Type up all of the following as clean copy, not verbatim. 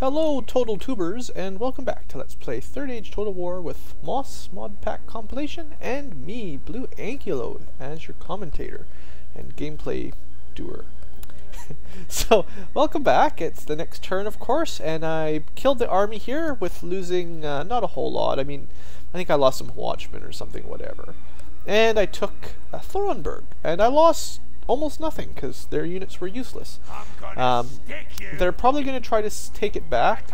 Hello Total Tubers and welcome back to Let's Play 3rd Age Total War with MOS Mod Pack Compilation and me, Blue Ankylo, as your commentator and gameplay doer. So, welcome back. It's the next turn, of course, and I killed the army here with losing not a whole lot. I mean, I think I lost some watchmen or something, whatever. And I took Thornburg, and I lost almost nothing because their units were useless. They're probably going to try to take it back,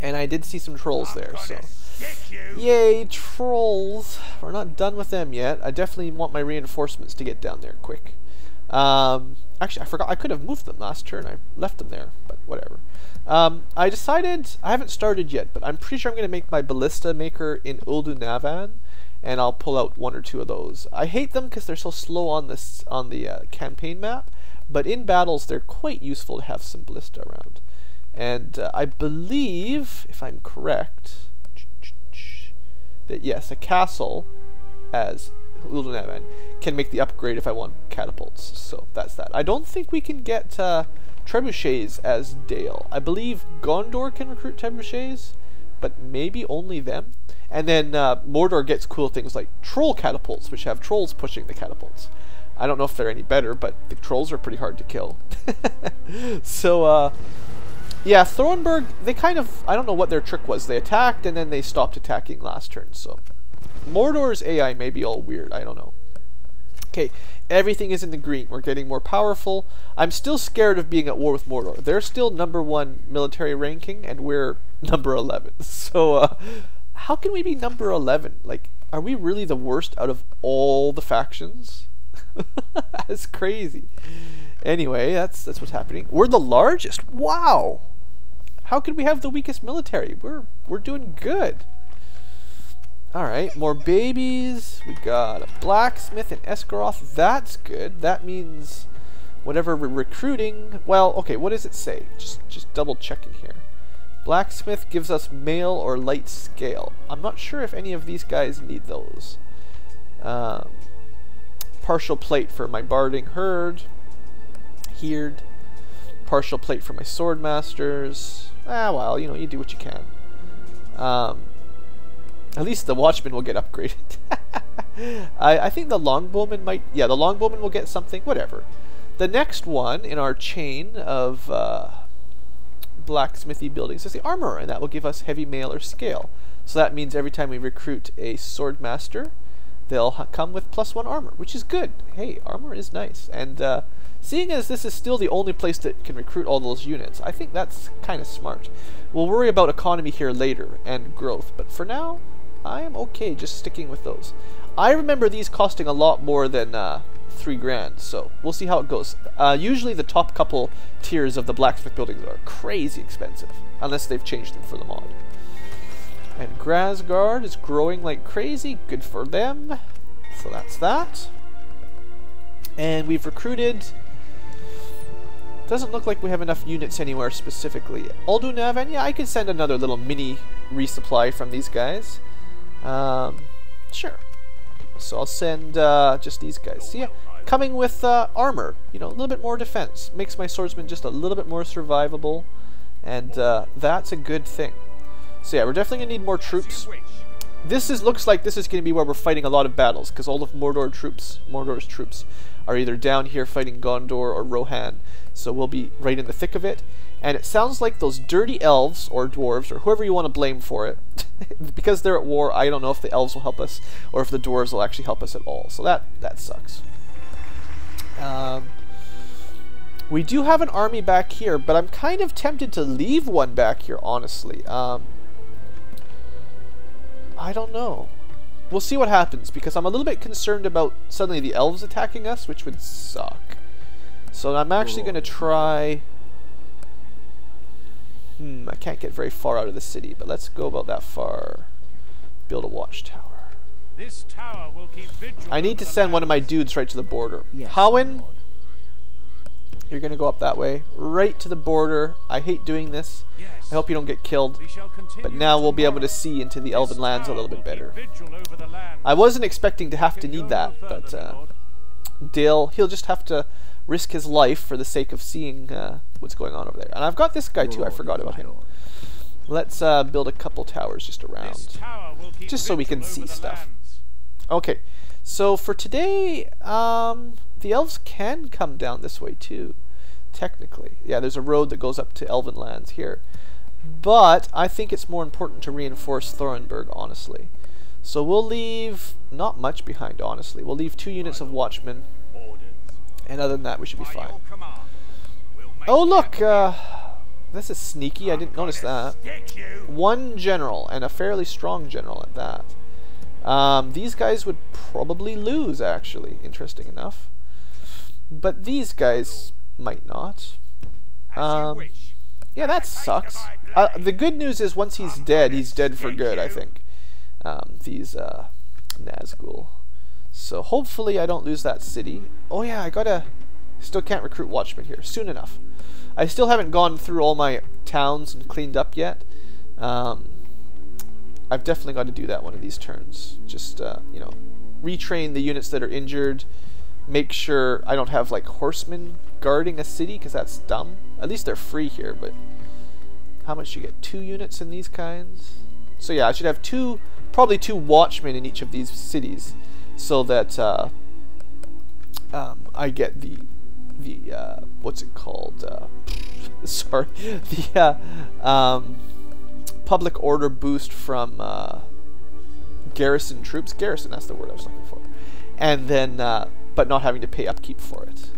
and I did see some trolls there, so yay, trolls. We're not done with them yet. I definitely want my reinforcements to get down there quick. Actually, I forgot, I could have moved them last turn. I left them there, but whatever. I decided, I haven't started yet, but I'm pretty sure I'm going to make my ballista maker in Uldunavan, and I'll pull out 1 or 2 of those. I hate them because they're so slow on this the campaign map, but in battles they're quite useful to have some ballista around. And I believe, if I'm correct, that yes, a castle as Uldunavan can make the upgrade if I want catapults. So that's that. I don't think we can get trebuchets as Dale. I believe Gondor can recruit trebuchets, but maybe only them. And then Mordor gets cool things like troll catapults, which have trolls pushing the catapults. I don't know if they're any better, but the trolls are pretty hard to kill. So, yeah, Thornburg, they kind of, I don't know what their trick was. They attacked, and then they stopped attacking last turn, so Mordor's AI may be all weird, I don't know. Okay, everything is in the green. We're getting more powerful. I'm still scared of being at war with Mordor. They're still #1 military ranking, and we're number 11. So, how can we be number 11? Like, are we really the worst out of all the factions? That's crazy. Anyway, that's what's happening. We're the largest. Wow. How could we have the weakest military? We're doing good. All right, more babies. We got a blacksmith in Esgaroth. That's good. That means whatever we're recruiting. Well, okay. What does it say? Just double checking here. Blacksmith gives us mail or light scale. I'm not sure if any of these guys need those. Partial plate for my barding herd. Heerd. Partial plate for my sword masters. Ah, well, you know, you do what you can. At least the watchman will get upgraded. I think the longbowman might... Yeah, the longbowman will get something. Whatever. The next one in our chain of blacksmithy buildings is the armorer, and that will give us heavy mail or scale. So that means every time we recruit a sword master, they'll come with +1 armor, which is good. Hey, armor is nice. And seeing as this is still the only place that can recruit all those units, I think that's kind of smart. We'll worry about economy here later and growth, but for now, I am okay just sticking with those. I remember these costing a lot more than 3 grand, so we'll see how it goes. Usually the top couple tiers of the blacksmith buildings are crazy expensive, unless they've changed them for the mod. And Grasgard is growing like crazy, good for them. So that's that. And we've recruited... Doesn't look like we have enough units anywhere specifically. Uldunavan, yeah, I could send another little mini resupply from these guys. Sure. So I'll send just these guys. See, yeah, coming with armor, you know, a little bit more defense. Makes my swordsman just a little bit more survivable, and that's a good thing. So yeah, we're definitely going to need more troops. Looks like this is going to be where we're fighting a lot of battles, because all of Mordor's troops are either down here fighting Gondor or Rohan, so we'll be right in the thick of it. And it sounds like those dirty elves, or dwarves, or whoever you want to blame for it, because they're at war, I don't know if the elves will help us, or if the dwarves will actually help us at all, so that sucks. We do have an army back here, but I'm kind of tempted to leave one back here, honestly. I don't know. We'll see what happens, because I'm a little bit concerned about suddenly the elves attacking us, which would suck. So I'm actually going to try... I can't get very far out of the city, but let's go about that far. Build a watchtower. This tower will keep vigil. I need to send one of my dudes right to the border. Yes, Howin, you're going to go up that way, right to the border. I hate doing this. I hope you don't get killed. But now we'll be able to see into the elven lands a little bit better. I wasn't expecting to have to need that, but Dale, he'll just have to risk his life for the sake of seeing what's going on over there. And I've got this guy too. I forgot about him. Let's build a couple towers just around, just so we can see stuff. Okay, so for today, the elves can come down this way too, technically. Yeah, there's a road that goes up to Elven lands here. But I think it's more important to reinforce Thorenberg, honestly. So we'll leave not much behind, honestly. We'll leave 2 units of watchmen. And other than that, we should be fine. Oh, look! This is sneaky. I didn't notice that. 1 general, and a fairly strong general at that. These guys would probably lose, actually, interesting enough. But these guys might not. Yeah, that sucks. The good news is once he's dead for good, I think. These Nazgul. So hopefully I don't lose that city. Oh yeah, still can't recruit watchmen here. Soon enough. I still haven't gone through all my towns and cleaned up yet. I've definitely got to do that one of these turns. Just, you know, retrain the units that are injured. Make sure I don't have, like, horsemen guarding a city, because that's dumb. At least they're free here, but how much you get? 2 units in these kinds? So yeah, I should have probably 2 watchmen in each of these cities, so that I get the what's it called? Sorry, the public order boost from garrison troops. Garrison, that's the word I was looking for. And then, but not having to pay upkeep for it.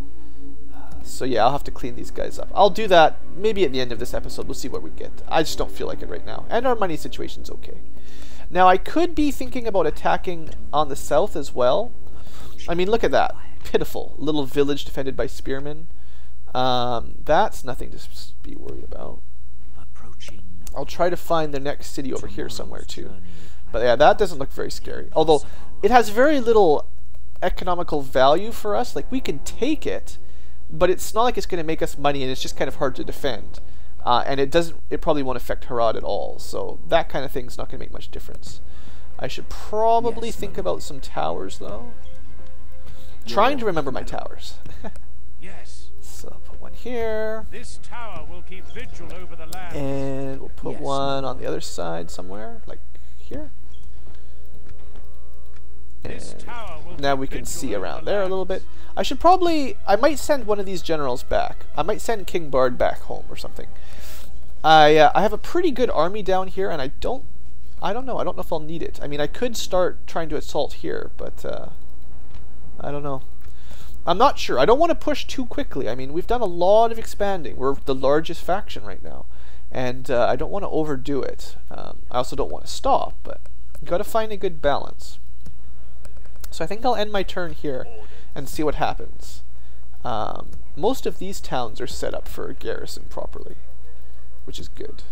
So yeah, I'll have to clean these guys up. I'll do that maybe at the end of this episode. We'll see what we get. I just don't feel like it right now. And our money situation's okay. Now, I could be thinking about attacking on the south as well. I mean, look at that. Pitiful. Little village defended by spearmen. That's nothing to be worried about. I'll try to find the next city over here somewhere too. But yeah, that doesn't look very scary. Although, it has very little economical value for us. Like, we can take it, but it's not like it's going to make us money, and it's just kind of hard to defend. And it probably won't affect Harad at all. So that kind of thing's not going to make much difference. I should probably think about some towers, though. Trying to remember my towers. Yes. So put one here. This tower will keep vigil over the land. And we'll put one on the other side somewhere, like here. This tower will now we can see around there a little bit. I might send one of these generals back. I might send King Bard back home or something. I have a pretty good army down here, and I don't know if I'll need it. I mean, I could start trying to assault here, but I don't know. I'm not sure. I don't want to push too quickly. I mean, we've done a lot of expanding. We're the largest faction right now, and I don't want to overdo it. I also don't want to stop, but you've got to find a good balance. So I think I'll end my turn here and see what happens. Most of these towns are set up for a garrison properly, which is good.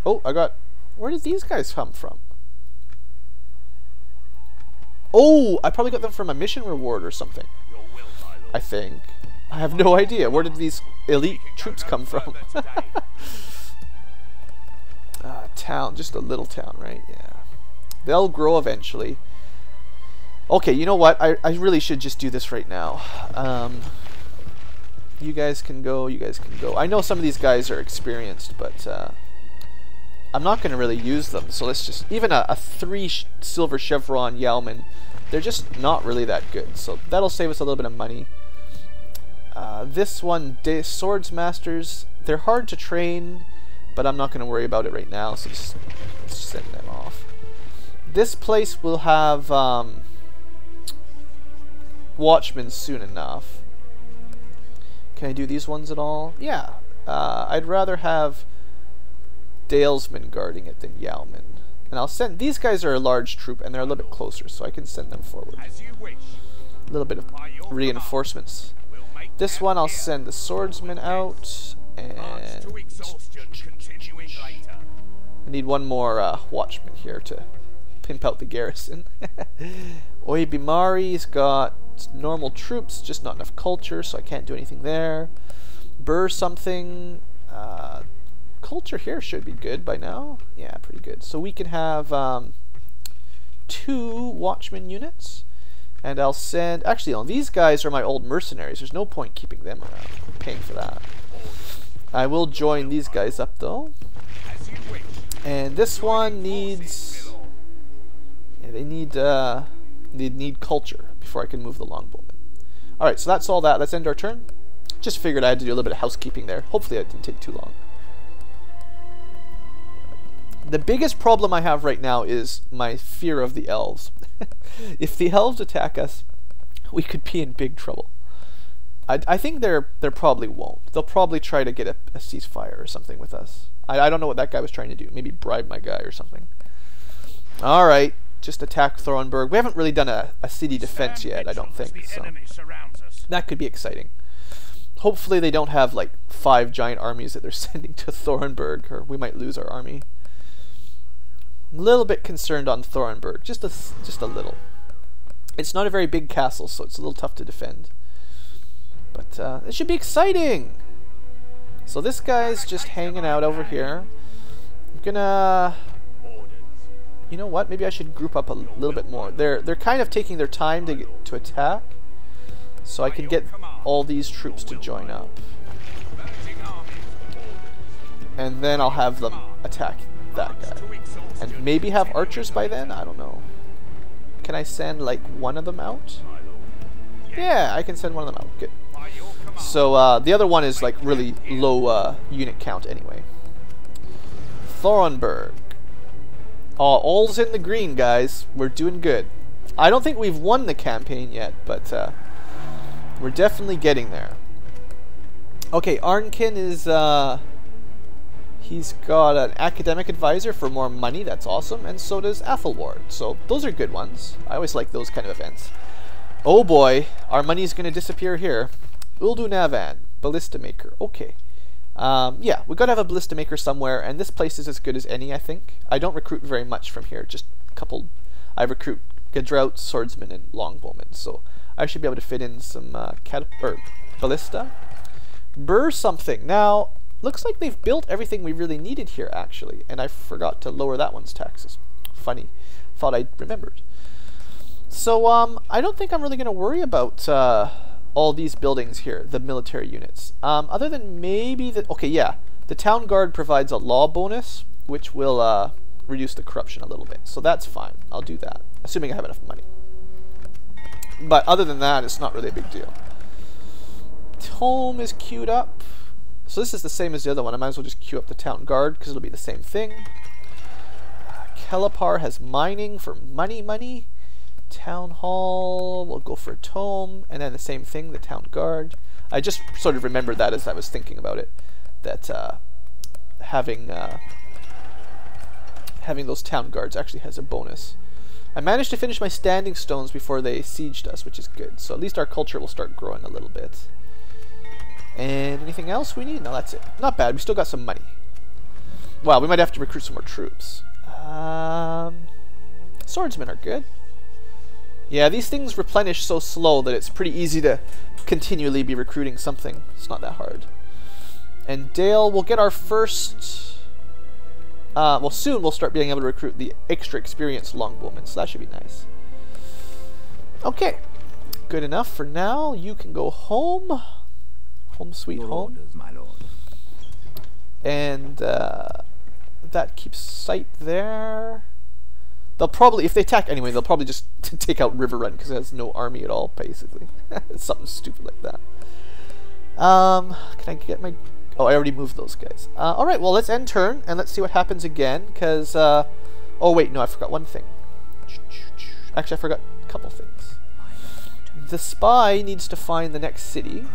Oh, where did these guys come from? Oh, I probably got them from a mission reward or something. I think. I have no idea. Where did these elite troops come from? Town, just a little town, right? Yeah. They'll grow eventually. Okay, you know what? I really should just do this right now. You guys can go, you guys can go. I know some of these guys are experienced, but I'm not going to really use them. So let's just... Even a 3 silver chevron Yeoman, they're just not really that good. So that'll save us a little bit of money. This one, Swords Masters, they're hard to train, but I'm not going to worry about it right now. So just send them off. This place will have... Watchmen soon enough. Can I do these ones at all? Yeah. I'd rather have Dalesmen guarding it than Yeomen. And I'll send... These guys are a large troop, and they're a little bit closer, so I can send them forward. A little bit of reinforcements. This one I'll send the swordsman out, and... I need one more watchman here to pimp out the garrison. Oibimari's got normal troops, just not enough culture, so I can't do anything there. Burr something. Culture here should be good by now. Yeah, pretty good. So we can have 2 watchman units, And I'll send... Actually, no, these guys are my old mercenaries. There's no point keeping them around. I'm paying for that. I will join these guys up, though. And this one needs... Yeah, they need culture before I can move the longbowmen. Alright, so that's all that. Let's end our turn. Just figured I had to do a little bit of housekeeping there. Hopefully that didn't take too long. The biggest problem I have right now is my fear of the elves. If the elves attack us, we could be in big trouble. I think they probably won't. They'll probably try to get a ceasefire or something with us. I don't know what that guy was trying to do. Maybe bribe my guy or something. Alright, just attack Thornburg. We haven't really done a city defense yet, I don't think. So that could be exciting. Hopefully they don't have like 5 giant armies that they're sending to Thornburg, or we might lose our army. A little bit concerned on Thornburg, just a little. It's not a very big castle, so it's a little tough to defend. But it should be exciting! So this guy's just hanging out over here. I'm gonna... You know what? Maybe I should group up a little bit more. They're kind of taking their time to attack, so I can get all these troops to join up. And then I'll have them attack that guy. And maybe have archers by then? I don't know. Can I send like one of them out? Yeah, I can send one of them out. Good. So the other one is like really low unit count anyway. Thornburg. All's in the green, guys. We're doing good. I don't think we've won the campaign yet, but we're definitely getting there. Okay, Arnkin is... He's got an academic advisor for more money. That's awesome. And so does Athelward. So those are good ones. I always like those kind of events. Oh boy, our money's going to disappear here. Uldunavan, Ballista Maker. Okay. Yeah, we've got to have a Ballista Maker somewhere, and this place is as good as any, I think. I don't recruit very much from here, just a couple. I recruit Gedrout, Swordsman, and Longbowmen, so I should be able to fit in some Ballista. Burr something. Now, looks like they've built everything we really needed here, actually, and I forgot to lower that one's taxes. Funny. Thought I remembered. So, I don't think I'm really going to worry about all these buildings here, the military units. Other than maybe the... Okay, yeah. The Town Guard provides a law bonus, which will reduce the corruption a little bit. So that's fine. I'll do that, assuming I have enough money. But other than that, it's not really a big deal. Tome is queued up. So this is the same as the other one. I might as well just queue up the Town Guard, because it'll be the same thing. Kelipar has mining for money. Town Hall, we'll go for a Tome, and then the same thing, the Town Guard. I just sort of remembered that as I was thinking about it, that having those Town Guards actually has a bonus. I managed to finish my standing stones before they sieged us, which is good. So at least our culture will start growing a little bit. And anything else we need? No, that's it. Not bad, we still got some money. Wow, we might have to recruit some more troops. Swordsmen are good. Yeah, these things replenish so slow that it's pretty easy to continually be recruiting something. It's not that hard. And Dale, we'll get our first... well, soon we'll start being able to recruit the extra experienced longbowmen, so that should be nice. Okay, good enough for now. You can go home. Home sweet home. Orders, my lord. And that keeps sight there. They'll probably, if they attack anyway, they'll probably just take out River Run because it has no army at all, basically. Something stupid like that. Can I get my... Oh, I already moved those guys. Alright, well, let's end turn, and let's see what happens again, because... oh, wait, no, I forgot one thing. Actually, I forgot a couple things. The spy needs to find the next city,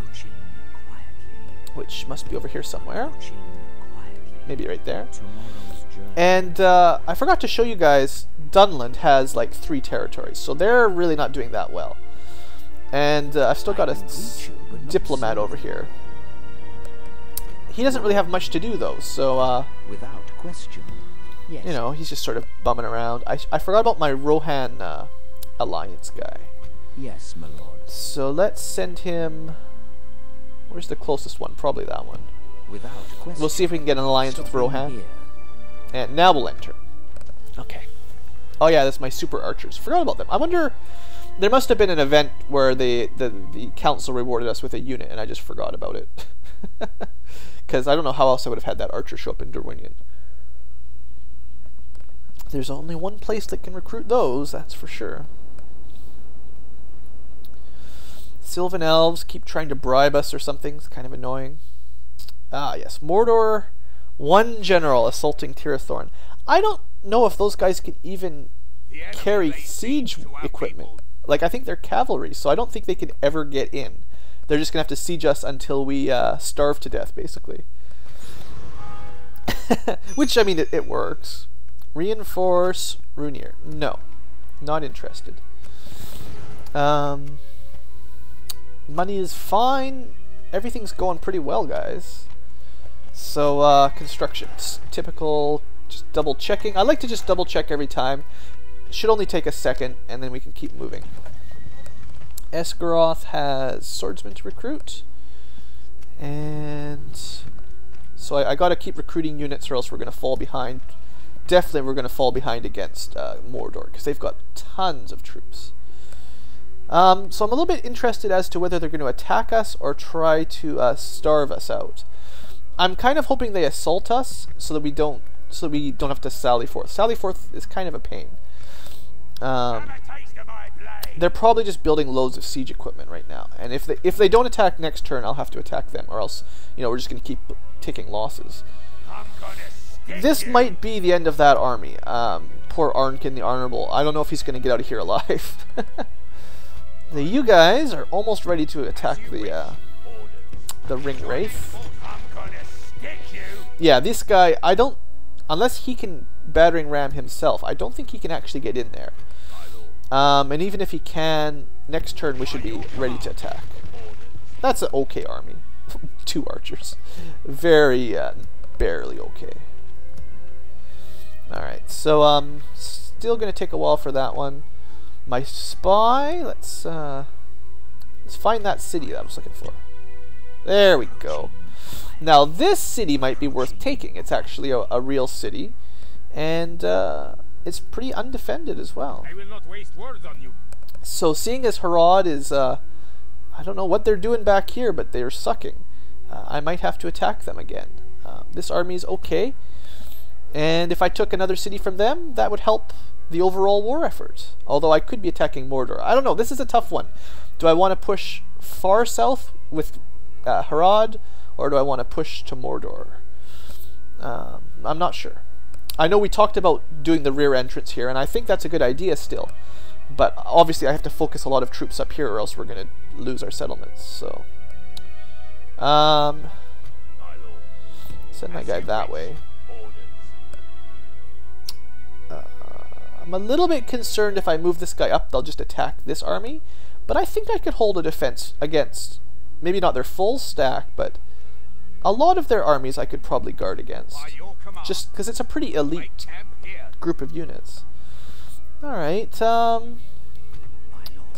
which must be over here somewhere. Maybe right there. And I forgot to show you guys, Dunland has like 3 territories, so they're really not doing that well. And I've still got a diplomat over here. He doesn't really have much to do though, so Without question. Yes. you know, he's just sort of bumming around. I forgot about my Rohan alliance guy. Yes, my lord. So let's send him... Where's the closest one? Probably that one. Without question. We'll see if we can get an alliance with Rohan. Here. And now we'll enter. Okay. Oh yeah, that's my super archers. Forgot about them. I wonder There must have been an event where the council rewarded us with a unit, and I just forgot about it. Because I don't know how else I would have had that archer show up in Derwinion. There's only one place that can recruit those, that's for sure. Sylvan Elves keep trying to bribe us or something. It's kind of annoying. Ah, yes. Mordor, one general assaulting Tirathorn. I don't know if those guys can even carry siege equipment. Like, I think they're cavalry, so I don't think they can ever get in. They're just going to have to siege us until we starve to death, basically. Which, I mean, it works. Reinforce Runir. No. Not interested. Money is fine. Everything's going pretty well, guys. So, construction. Typical, just double checking. I like to just double check every time. Should only take a second, and then we can keep moving. Esgaroth has swordsmen to recruit. And so I gotta keep recruiting units or else we're gonna fall behind. Definitely we're gonna fall behind against Mordor, because they've got tons of troops. So I'm a little bit interested as to whether they're going to attack us or try to starve us out. I'm kind of hoping they assault us so that we don't have to sally forth. Sally forth is kind of a pain. They're probably just building loads of siege equipment right now, and if they don't attack next turn, I'll have to attack them, or else we're just going to keep taking losses. This might be the end of that army. Poor Arnkin the Honorable. I don't know if he's going to get out of here alive. You guys are almost ready to attack the Ring Wraith. Yeah, this guy, unless he can battering ram himself, I don't think he can actually get in there. And even if he can, next turn we should be ready to attack. That's an okay army. 2 archers. Very, barely okay. Alright, so, still gonna take a while for that one. My spy, let's find that city that I was looking for. There we go. Now this city might be worth taking. It's actually a real city, and it's pretty undefended as well. I will not waste words on you. So seeing as Harad is, I don't know what they're doing back here, but they're sucking. I might have to attack them again. This army is okay, and if I took another city from them, that would help the overall war effort. Although I could be attacking Mordor. I don't know. This is a tough one. Do I want to push far south with Harad, or do I want to push to Mordor? I'm not sure. I know we talked about doing the rear entrance here, and I think that's a good idea still. But obviously I have to focus a lot of troops up here, or else we're going to lose our settlements. So, send my guy that way. I'm a little bit concerned if I move this guy up, they'll just attack this army. But I think I could hold a defense against, maybe not their full stack, but a lot of their armies I could probably guard against. Just because it's a pretty elite group of units. Alright, is there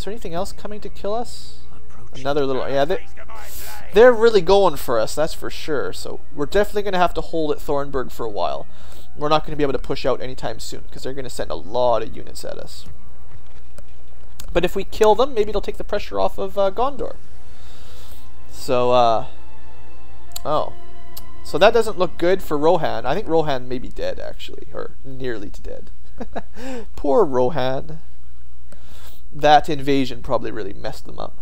anything else coming to kill us? Another little, yeah, they're really going for us, that's for sure. So we're definitely going to have to hold at Thornburg for a while. We're not going to be able to push out anytime soon, because they're going to send a lot of units at us. But if we kill them, maybe it'll take the pressure off of Gondor. So, oh. So that doesn't look good for Rohan. I think Rohan may be dead, actually, or nearly to dead. Poor Rohan. That invasion probably really messed them up.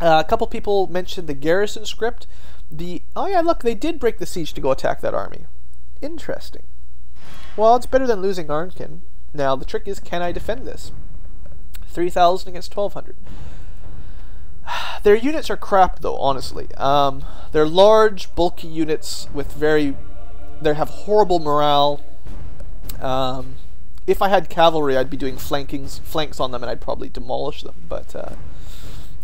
A couple people mentioned the garrison script. Oh yeah, look, they did break the siege to go attack that army. Interesting. Well, it's better than losing Arnkin. Now, the trick is, can I defend this? 3,000 against 1,200. Their units are crap, though, honestly. They're large, bulky units with they have horrible morale. If I had cavalry, I'd be doing flanks on them, and I'd probably demolish them. But,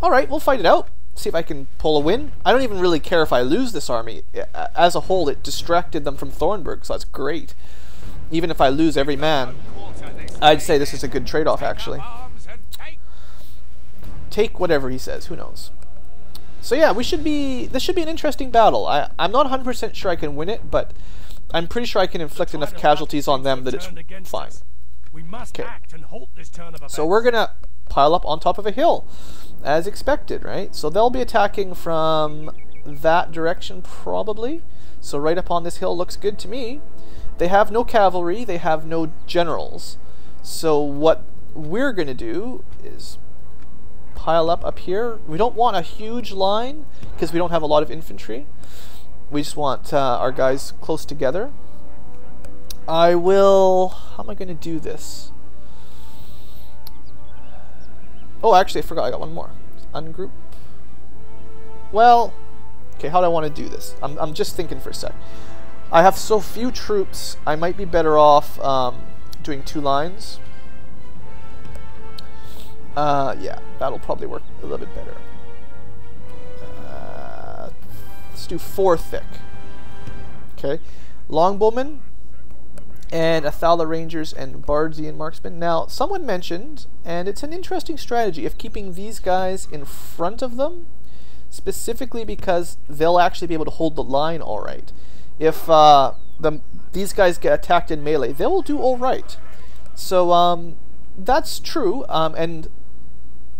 alright, we'll fight it out. See if I can pull a win. I don't even really care if I lose this army. As a whole, it distracted them from Thornburg, so that's great. Even if I lose every man, I'd say this is a good trade-off, actually. Take whatever he says, who knows. So yeah, this should be an interesting battle. I'm not 100% sure I can win it, but I'm pretty sure I can inflict enough casualties on them that it's fine. We must Okay. act and halt this turn of events. So we're gonna pile up on top of a hill, as expected, right? So they'll be attacking from that direction probably. So right up on this hill looks good to me. They have no cavalry, they have no generals. So what we're gonna do is pile up here. We don't want a huge line because we don't have a lot of infantry. We just want our guys close together. I will... How am I gonna do this? Oh, actually, I forgot. I got one more. Ungroup. Well, okay, how do I want to do this? I'm just thinking for a sec. I have so few troops, I might be better off doing 2 lines. Yeah, that'll probably work a little bit better. Let's do 4 thick. Okay. Longbowmen and Athala Rangers and Bardian Marksmen. Now, someone mentioned, and it's an interesting strategy, of keeping these guys in front of them, specifically because they'll actually be able to hold the line all right. If these guys get attacked in melee, they will do all right. So that's true, and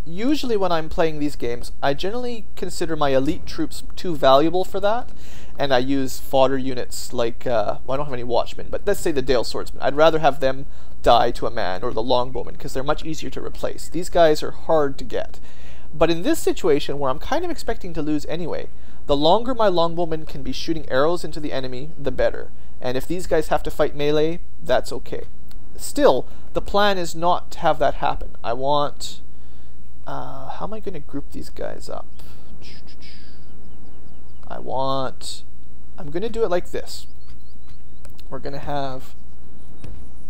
usually when I'm playing these games, I generally consider my elite troops too valuable for that, and I use fodder units like, well, I don't have any watchmen, but let's say the Dale Swordsman. I'd rather have them die to a man, or the Longbowmen, because they're much easier to replace. These guys are hard to get. But in this situation, where I'm kind of expecting to lose anyway, the longer my Longbowmen can be shooting arrows into the enemy, the better. And if these guys have to fight melee, that's okay. Still, the plan is not to have that happen. I want... how am I going to group these guys up? I'm going to do it like this. We're going to have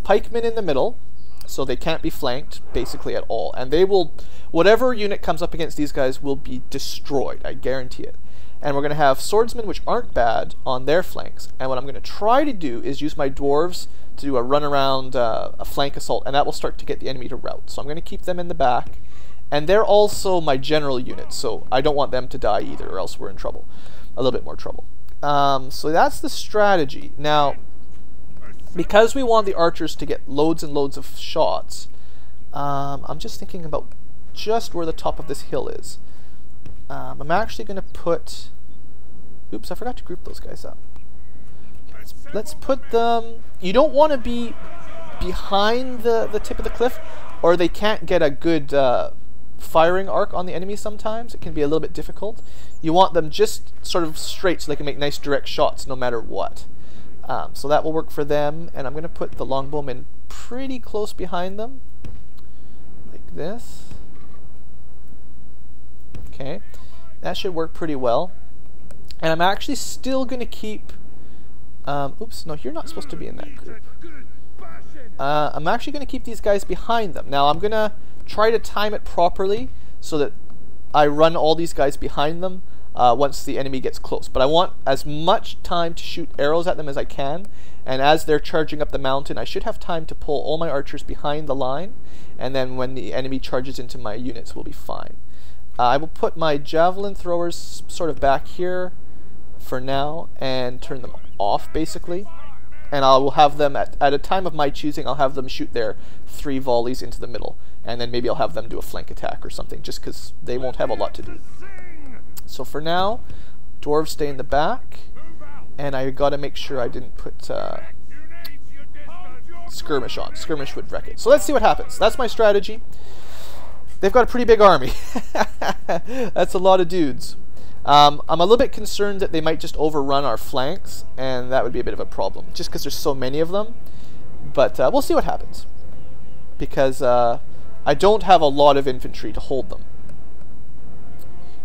pikemen in the middle, so they can't be flanked basically at all. And they will, whatever unit comes up against these guys will be destroyed, I guarantee it. And we're going to have swordsmen, which aren't bad, on their flanks. And what I'm going to try to do is use my dwarves to do a run around, a flank assault, and that will start to get the enemy to rout. So I'm going to keep them in the back. And they're also my general unit, so I don't want them to die either, or else we're in trouble. A little bit more trouble. So that's the strategy. Now, because we want the archers to get loads and loads of shots, I'm just thinking about just where the top of this hill is. I'm actually going to put... Oops, I forgot to group those guys up. Let's put them... You don't want to be behind the tip of the cliff, or they can't get a good firing arc on the enemy sometimes. It can be a little bit difficult. You want them just sort of straight so they can make nice direct shots no matter what. So that will work for them, and I'm going to put the longbowmen pretty close behind them, like this. Okay, that should work pretty well. And I'm actually still going to keep... oops, no, you're not supposed to be in that group. I'm actually going to keep these guys behind them. Now I'm going to try to time it properly so that I run all these guys behind them once the enemy gets close. But I want as much time to shoot arrows at them as I can, and as they're charging up the mountain, I should have time to pull all my archers behind the line, and then when the enemy charges into my units, we'll be fine. I will put my javelin throwers sort of back here for now and turn them off basically, and I will have them at a time of my choosing, I'll have them shoot their 3 volleys into the middle, and then maybe I'll have them do a flank attack or something, just because they won't have a lot to do. So for now, dwarves stay in the back, and I gotta make sure I didn't put skirmish on. Skirmish would wreck it. So let's see what happens. That's my strategy. They've got a pretty big army. That's a lot of dudes. I'm a little bit concerned that they might just overrun our flanks, and that would be a bit of a problem, just because there's so many of them. But we'll see what happens, because I don't have a lot of infantry to hold them.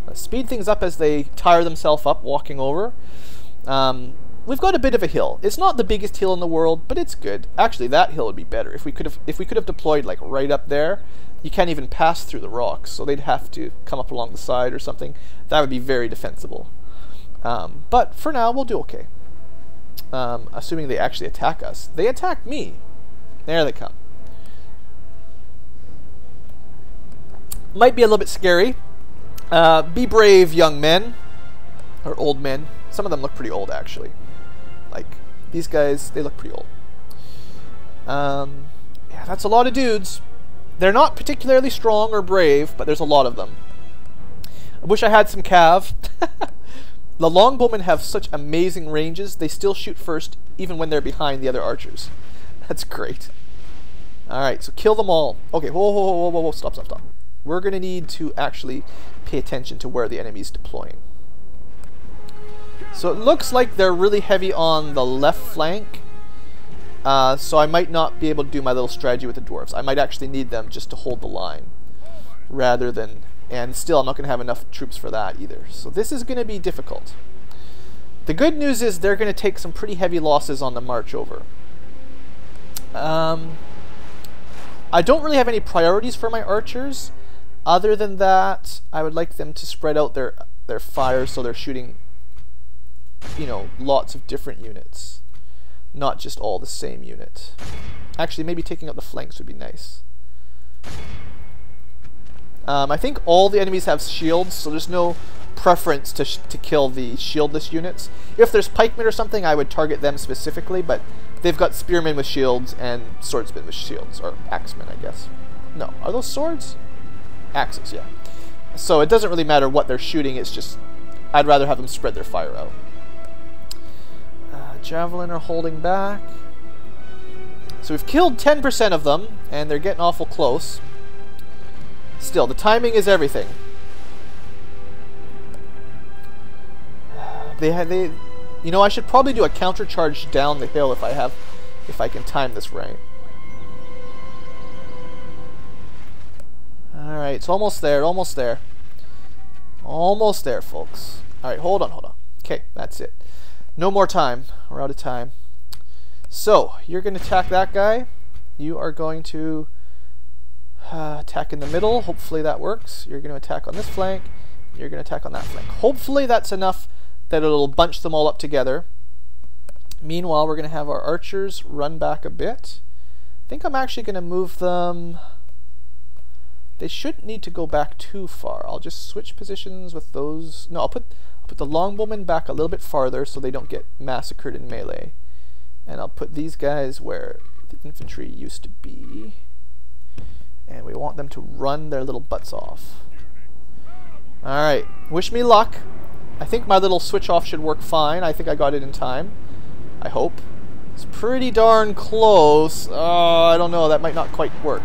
Let's speed things up as they tire themselves up walking over. We've got a bit of a hill. It's not the biggest hill in the world, but it's good. Actually, that hill would be better if we could have deployed like right up there. You can't even pass through the rocks, so they'd have to come up along the side or something. That would be very defensible. But for now, we'll do okay. Assuming they actually attack us. They attacked me. There they come. Might be a little bit scary. Be brave, young men. Or old men. Some of them look pretty old, actually. Like, these guys, they look pretty old. Yeah, That's a lot of dudes. They're not particularly strong or brave, but there's a lot of them. I wish I had some cav. The longbowmen have such amazing ranges, they still shoot first even when they're behind the other archers. That's great. Alright, so kill them all. Okay, whoa, stop. We're going to need to actually pay attention to where the enemy's deploying. So it looks like they're really heavy on the left flank. So I might not be able to do my little strategy with the dwarves. I might actually need them just to hold the line. Rather than... And still, I'm not going to have enough troops for that either. So this is going to be difficult. The good news is they're going to take some pretty heavy losses on the march over. I don't really have any priorities for my archers. Other than that, I would like them to spread out their fire so they're shooting, you know, lots of different units. Not just all the same unit. Actually, maybe taking out the flanks would be nice. I think all the enemies have shields, so there's no preference to kill the shieldless units. If there's pikemen or something, I would target them specifically, but they've got spearmen with shields and swordsmen with shields, or axemen, I guess. No, are those swords? Axes, yeah. So it doesn't really matter what they're shooting, it's just, I'd rather have them spread their fire out. Javelin are holding back. So we've killed 10% of them, and they're getting awful close. Still, the timing is everything. You know, I should probably do a counter charge down the hill if I can time this right. All right, it's almost there, almost there, folks. All right, hold on. Okay, that's it. No more time. We're out of time. So you're going to attack that guy. You are going to attack in the middle. Hopefully that works. You're going to attack on this flank. You're going to attack on that flank. Hopefully that's enough that it'll bunch them all up together. Meanwhile, we're going to have our archers run back a bit. I think I'm actually going to move them. They shouldn't need to go back too far. I'll just switch positions with those. No, I'll put the longbowmen back a little bit farther so they don't get massacred in melee. And I'll put these guys where the infantry used to be. And we want them to run their little butts off. Alright, wish me luck. I think my little switch off should work fine. I think I got it in time. I hope. It's pretty darn close. Oh, I don't know, that might not quite work.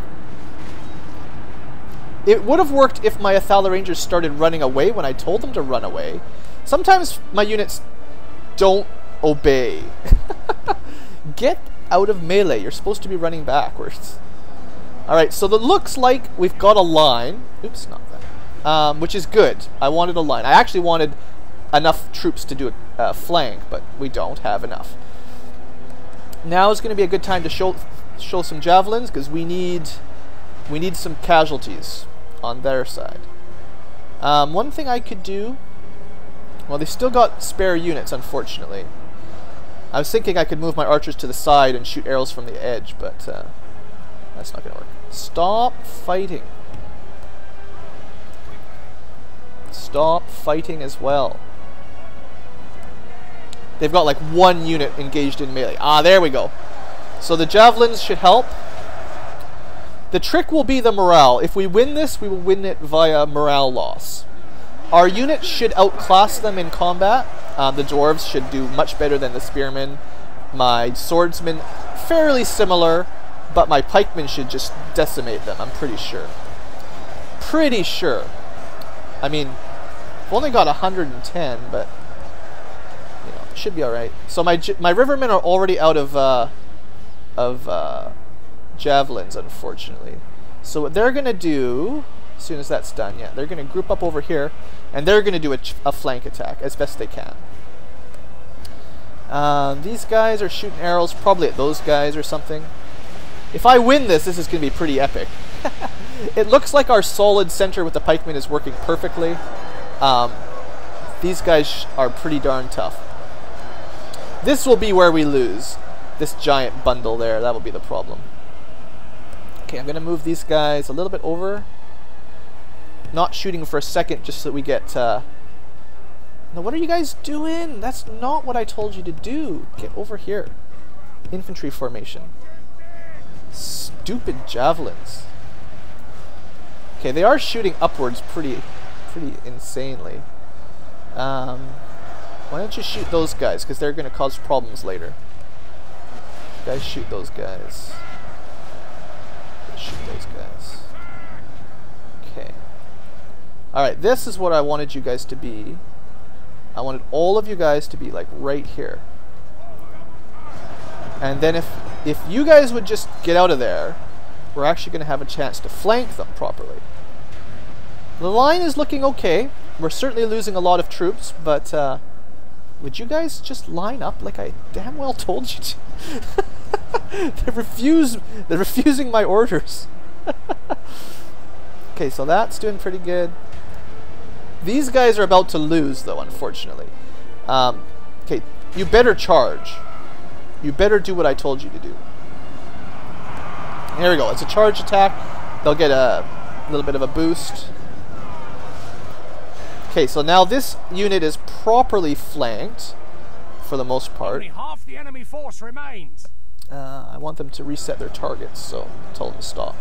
It would have worked if my Athala Rangers started running away when I told them to run away. Sometimes my units don't obey. Get out of melee. You're supposed to be running backwards. Alright, so it looks like we've got a line. Oops, not that. Which is good. I wanted a line. I actually wanted enough troops to do a flank, but we don't have enough. Now is going to be a good time to show some javelins, because we need some casualties on their side. One thing I could do... Well, they still got spare units, unfortunately. I was thinking I could move my archers to the side and shoot arrows from the edge, but that's not going to work. Stop fighting. Stop fighting as well. They've got like one unit engaged in melee. Ah, there we go. So the javelins should help. The trick will be the morale. If we win this, we will win it via morale loss. Our units should outclass them in combat. The dwarves should do much better than the spearmen. My swordsmen, fairly similar, but my pikemen should just decimate them, I'm pretty sure. Pretty sure. I mean, I've only got 110, but you know, it should be alright. So my rivermen are already out of javelins, unfortunately. So what they're going to do, as soon as that's done, yeah, they're going to group up over here, and they're going to do a flank attack as best they can. These guys are shooting arrows probably at those guys or something. If I win this, this is going to be pretty epic. It looks like our solid center with the pikemen is working perfectly. These guys are pretty darn tough. This will be where we lose. This giant bundle there, that will be the problem. Okay, I'm going to move these guys a little bit over. Not shooting for a second just so that we get... Now, what are you guys doing? That's not what I told you to do. Get over here. Infantry formation. Stupid javelins. Okay, they are shooting upwards pretty insanely. Why don't you shoot those guys? Because they're going to cause problems later. You guys shoot those guys. Shoot those guys. Okay. Alright, this is what I wanted you guys to be. I wanted all of you guys to be like right here. And then if you guys would just get out of there, we're actually going to have a chance to flank them properly. The line is looking okay. We're certainly losing a lot of troops, but would you guys just line up like I damn well told you to? They're refusing my orders. Okay, so that's doing pretty good. These guys are about to lose, though, unfortunately. Okay, you better charge. You better do what I told you to do. Here we go. It's a charge attack. They'll get a little bit of a boost. Okay, so now this unit is properly flanked for the most part. Only half the enemy force remains. I want them to reset their targets, so tell them to stop.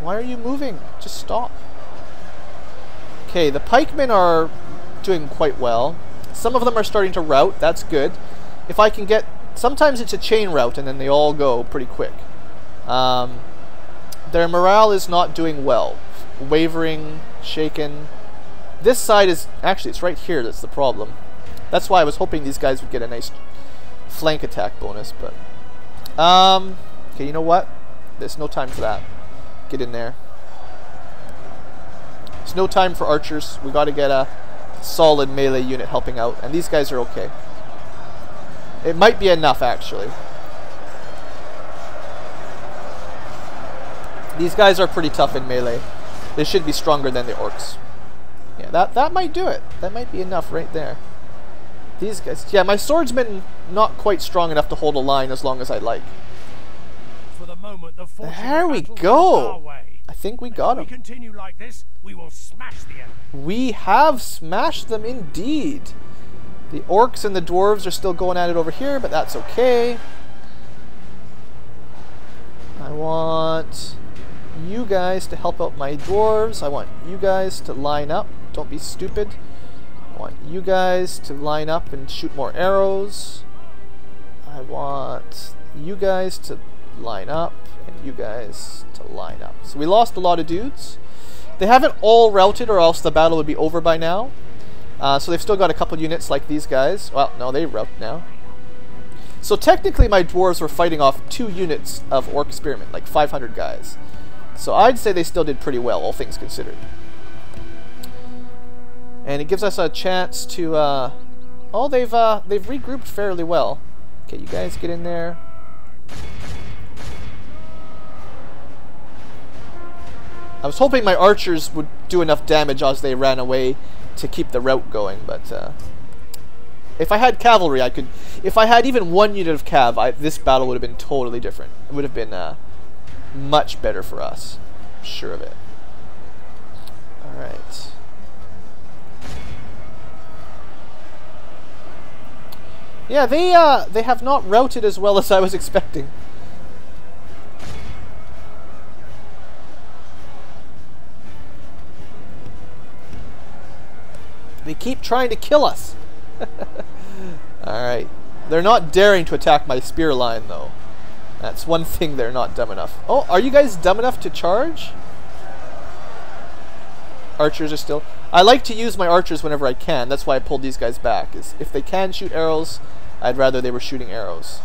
Why are you moving? Just stop. Okay, the pikemen are doing quite well. Some of them are starting to rout. That's good. If I can get... Sometimes it's a chain rout and then they all go pretty quick. Their morale is not doing well. Wavering, shaken. This side is... Actually, it's right here that's the problem. That's why I was hoping these guys would get a nice flank attack bonus, but... okay, you know what? There's no time for that. Get in there. There's no time for archers. We gotta get a solid melee unit helping out, and these guys are okay. It might be enough, actually. These guys are pretty tough in melee. They should be stronger than the orcs. Yeah, that might do it. That might be enough right there. These guys... Yeah, my swordsmen not quite strong enough to hold a line as long as I'd like. For the moment, the fortune There of we battle is go. our way. I think we got If we them. continue like this, we will smash the enemy. We have smashed them indeed. The orcs and the dwarves are still going at it over here, but that's okay. I want you guys to help out my dwarves. I want you guys to line up. Don't be stupid. I want you guys to line up and shoot more arrows. I want you guys to line up and you guys to line up. So we lost a lot of dudes. They haven't all routed or else the battle would be over by now. So they've still got a couple units like these guys. Well, no, they rout now. So technically my dwarves were fighting off 2 units of orc spearmen, like 500 guys. So I'd say they still did pretty well, all things considered. And it gives us a chance to, oh, they've regrouped fairly well. Okay, you guys get in there. I was hoping my archers would do enough damage as they ran away to keep the rout going, but if I had cavalry, I could... If I had even 1 unit of cav, this battle would have been totally different. It would have been much better for us. I'm sure of it. Alright. Yeah, they have not routed as well as I was expecting. They keep trying to kill us. Alright. They're not daring to attack my spear line, though. That's one thing they're not dumb enough. Oh, are you guys dumb enough to charge? Archers are still... I like to use my archers whenever I can. That's why I pulled these guys back. Is if they can shoot arrows, I'd rather they were shooting arrows.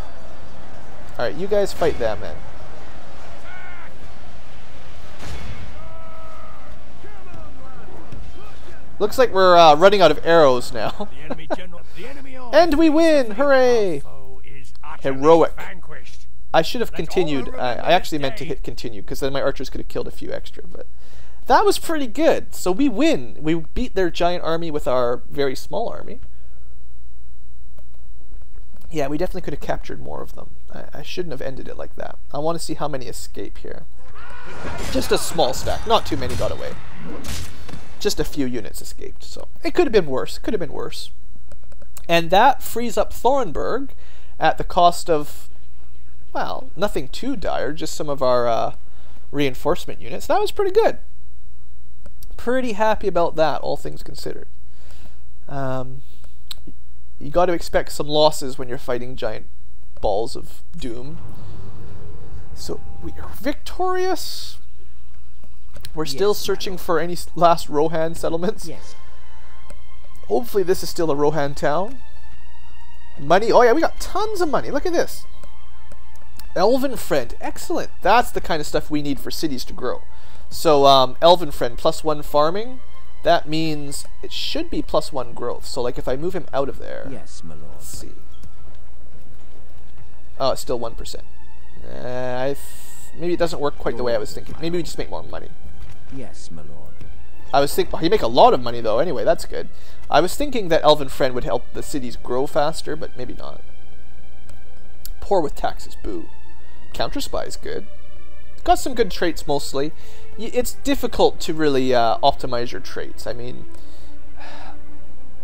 Alright, you guys fight them then. Looks like we're running out of arrows now. And we win! Hooray! Heroic. I should have continued. I actually meant to hit continue, because then my archers could have killed a few extra. But that was pretty good. So we win. We beat their giant army with our very small army. Yeah, we definitely could have captured more of them. I shouldn't have ended it like that. I want to see how many escape here. Just a small stack. Not too many got away. Just a few units escaped. So it could have been worse. Could have been worse. And that frees up Thornburg at the cost of Well, nothing too dire, just some of our reinforcement units. That was pretty good. Pretty happy about that, all things considered. You got to expect some losses when you're fighting giant balls of doom. So we are victorious. We're still searching for any last Rohan settlements. Yes. Hopefully this is still a Rohan town. Money. Oh yeah, we got tons of money. Look at this. Elven Friend. Excellent. That's the kind of stuff we need for cities to grow. So Elven Friend, +1 farming. That means it should be +1 growth. So like if I move him out of there. Yes, my lord. Let's see. Oh, it's still 1%. Maybe it doesn't work quite the way I was thinking. Maybe we just make more money. Yes, my lord. I was thinking, well, you make a lot of money though, anyway, that's good. I was thinking that Elven Friend would help the cities grow faster, but maybe not. Poor with taxes, boo. Counter Spy is good. Got some good traits mostly. It's difficult to really optimize your traits. I mean,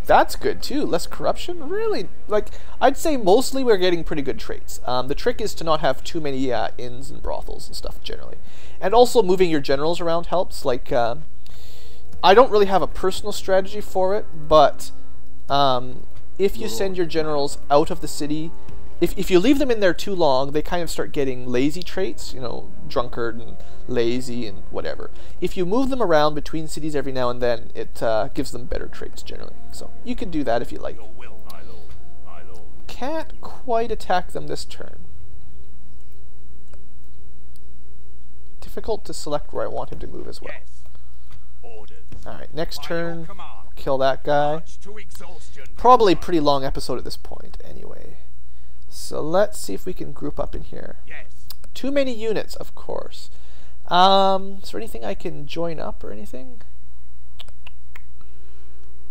that's good too. Less corruption? Really? Like, I'd say mostly we're getting pretty good traits. The trick is to not have too many inns and brothels and stuff generally. And also moving your generals around helps. Like, I don't really have a personal strategy for it, but if you send your generals out of the city, if you leave them in there too long, they kind of start getting lazy traits, you know, drunkard and lazy and whatever. If you move them around between cities every now and then, it gives them better traits generally. So you can do that if you like. Your will, my lord, my lord. Can't quite attack them this turn. Difficult to select where I want him to move as well. Yes. Orders. Alright, next By your turn, command. kill that guy. March to exhaustion. Probably pretty long episode at this point anyway. So let's see if we can group up in here. Yes. Too many units, of course. Is there anything I can join up or anything?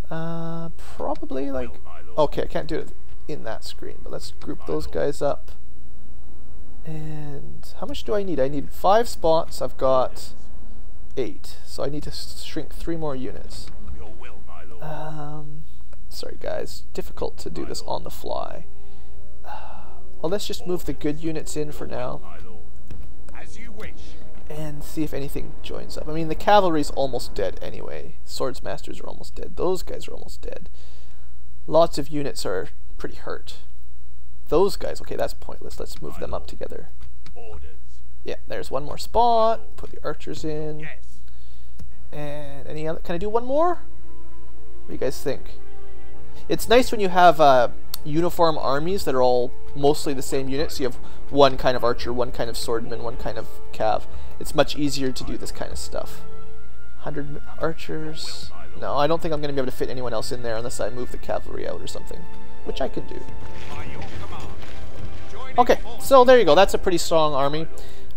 Probably like... Will, my lord. Okay, I can't do it in that screen, but let's group those guys up. And how much do I need? I need 5 spots. I've got 8. So I need to shrink 3 more units. Your will, my lord. Sorry guys, difficult to do this on the fly. Well, let's just move the good units in for now My lord. As you wish. and see if anything joins up. I mean, the cavalry's almost dead anyway. Swords Masters are almost dead. Those guys are almost dead. Lots of units are pretty hurt. Those guys, okay, that's pointless. Let's move them up together. Orders. Yeah, there's one more spot. Put the archers in. Yes. And any other? Can I do one more? What do you guys think? It's nice when you have uniform armies that are all mostly the same unit. So you have one kind of archer, one kind of swordman, one kind of cav. It's much easier to do this kind of stuff. 100 archers. No, I don't think I'm going to be able to fit anyone else in there unless I move the cavalry out or something, which I can do. By your command. Join Okay, in force. so there you go. That's a pretty strong army.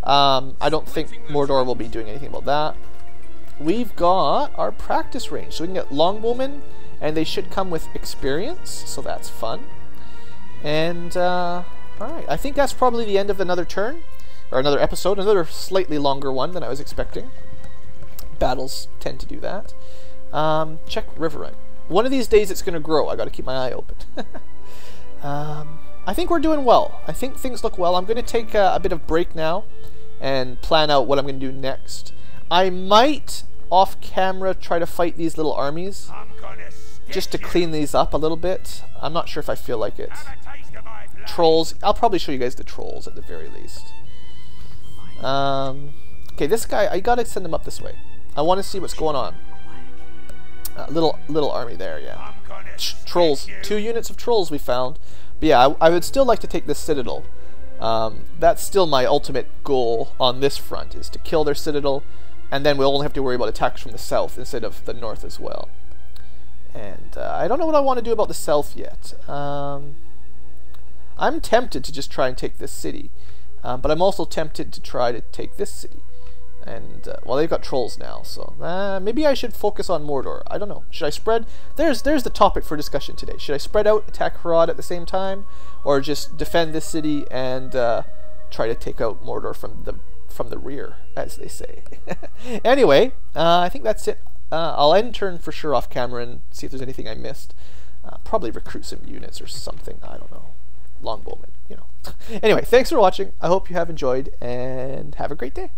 I don't think Mordor will be doing anything about that. We've got our practice range, so we can get longbowmen, and they should come with experience, so that's fun. And, alright, I think that's probably the end of another turn, or another episode, another slightly longer one than I was expecting. Battles tend to do that. Check river run. One of these days it's going to grow. I got to keep my eye open. I think we're doing well. I think things look well. I'm going to take a bit of break now and plan out what I'm going to do next. I might, off camera, try to fight these little armies I'm gonna stick just to you. clean these up a little bit. I'm not sure if I feel like it. Have a taste of my blood. Trolls. I'll probably show you guys the trolls at the very least. Okay, this guy, I got to send him up this way. I want to see what's going on. Little army there, yeah. I'm gonna Trolls. stick you. 2 units of trolls we found. But yeah, I would still like to take this citadel. That's still my ultimate goal on this front, is to kill their citadel, and then we'll only have to worry about attacks from the south instead of the north as well. And I don't know what I want to do about the south yet. I'm tempted to just try and take this city, but I'm also tempted to try to take this city. And, well, they've got trolls now, so maybe I should focus on Mordor. I don't know. Should I spread? There's the topic for discussion today. Should I spread out, attack Harad at the same time, or just defend this city and try to take out Mordor from the rear, as they say? Anyway, I think that's it. I'll end turn for sure off camera and see if there's anything I missed. Probably recruit some units or something. I don't know. longbowmen, you know. Anyway, thanks for watching. I hope you have enjoyed, and have a great day.